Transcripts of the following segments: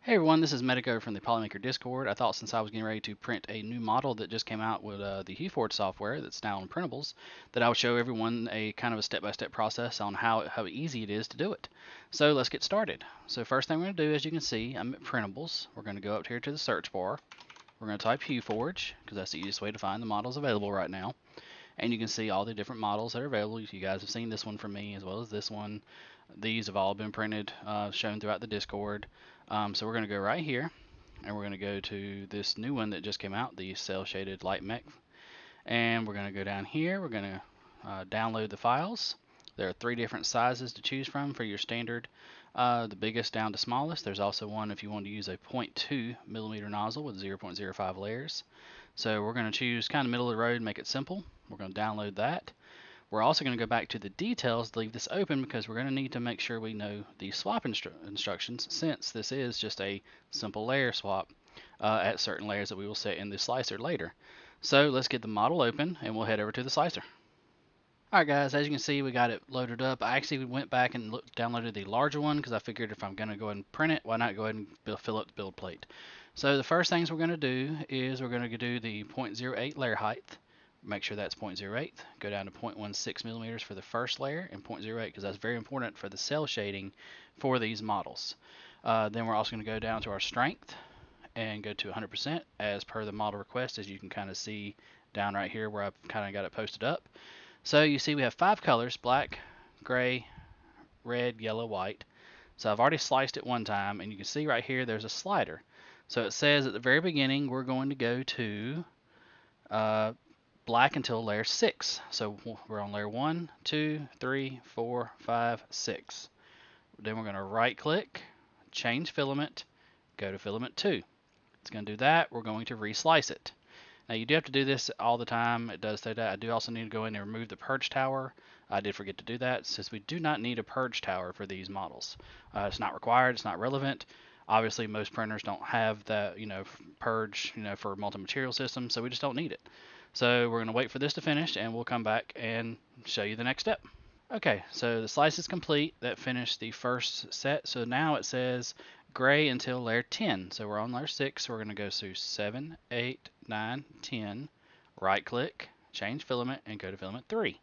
Hey everyone, this is Medico from the Polymaker Discord. I thought since I was getting ready to print a new model that just came out with the HueForge software that's now on printables, that I would show everyone a kind of a step-by-step process on how easy it is to do it. So let's get started. So first thing we're going to do, as you can see, I'm at printables. We're going to go up here to the search bar. We're going to type HueForge because that's the easiest way to find the models available right now. And you can see all the different models that are available. You guys have seen this one from me as well as this one. These have all been printed, shown throughout the Discord. So we're going to go right here, and we're going to go to this new one that just came out, the cell shaded light mech. And we're going to go down here. We're going to download the files. There are 3 different sizes to choose from for your standard, the biggest down to smallest. There's also one if you want to use a 0.2 millimeter nozzle with 0.05 layers. So we're going to choose kind of middle of the road and make it simple. We're going to download that. We're also going to go back to the details, leave this open because we're going to need to make sure we know the swap instructions, since this is just a simple layer swap at certain layers that we will set in the slicer later. So let's get the model open and we'll head over to the slicer. Alright guys, as you can see we got it loaded up. I actually went back and downloaded the larger one because I figured if I'm going to go ahead and print it, why not go ahead and fill up the build plate. So the first things we're going to do is we're going to do the 0.08 layer height. Make sure that's 0.08. Go down to 0.16 millimeters for the first layer and 0.08 because that's very important for the cell shading for these models. Then we're also going to go down to our strength and go to 100% as per the model request, as you can kind of see down right here where I've kind of got it posted up. So you see we have 5 colors: black, gray, red, yellow, white. So I've already sliced it one time, and you can see right here there's a slider. So it says at the very beginning we're going to go to black until layer 6. So we're on layer 1, 2, 3, 4, 5, 6. Then we're going to right click, change filament, go to filament 2. It's going to do that. We're going to reslice it. Now you do have to do this all the time. It does say that. I do also need to go in and remove the purge tower. I did forget to do that, since we do not need a purge tower for these models. It's not required. It's not relevant. Obviously, most printers don't have that, purge, for multi-material systems, so we just don't need it. So we're going to wait for this to finish, and we'll come back and show you the next step. Okay, so the slice is complete. That finished the first set. So now it says gray until layer 10. So we're on layer 6. So we're going to go to 7, 8, 9, 10. Right click, change filament, and go to filament 3.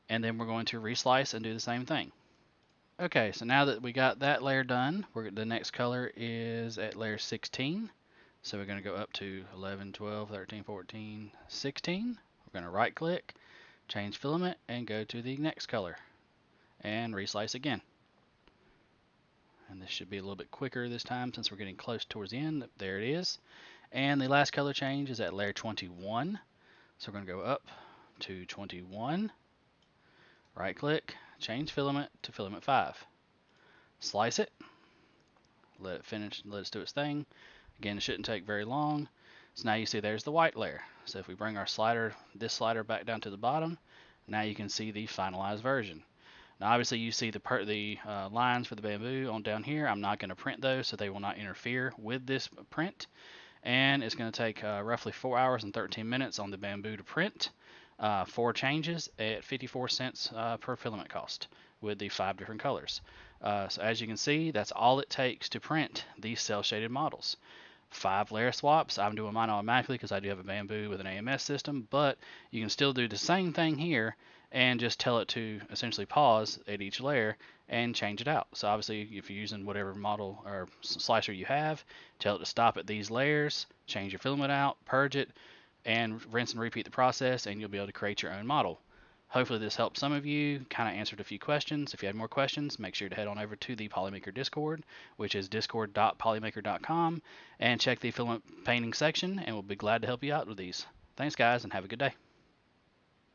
And then we're going to reslice and do the same thing. Okay, so now that we got that layer done, the next color is at layer 16. So we're going to go up to 11, 12, 13, 14, 16. We're going to right click, change filament, and go to the next color and reslice again. And this should be a little bit quicker this time since we're getting close towards the end. There it is. And the last color change is at layer 21. So we're going to go up to 21, right click, change filament to filament 5. Slice it, let it finish, let it do its thing. Again, it shouldn't take very long. So now you see there's the white layer. So if we bring our slider, this slider back down to the bottom, now you can see the finalized version. Now obviously you see the lines for the bamboo on down here. I'm not going to print those, so they will not interfere with this print. And it's going to take roughly 4 hours and 13 minutes on the bamboo to print. 4 changes at 54 cents per filament cost with the 5 different colors. So as you can see, that's all it takes to print these cell shaded models. 5 layer swaps. I'm doing mine automatically because I do have a bamboo with an AMS system, but you can still do the same thing here and just tell it to essentially pause at each layer and change it out. So obviously if you're using whatever model or slicer you have, tell it to stop at these layers, change your filament out, purge it, and rinse and repeat the process, and you'll be able to create your own model. Hopefully this helped some of you, kind of answered a few questions. If you had more questions, make sure to head on over to the Polymaker Discord, which is discord.polymaker.com, and check the filament painting section, and we'll be glad to help you out with these. Thanks guys, and have a good day.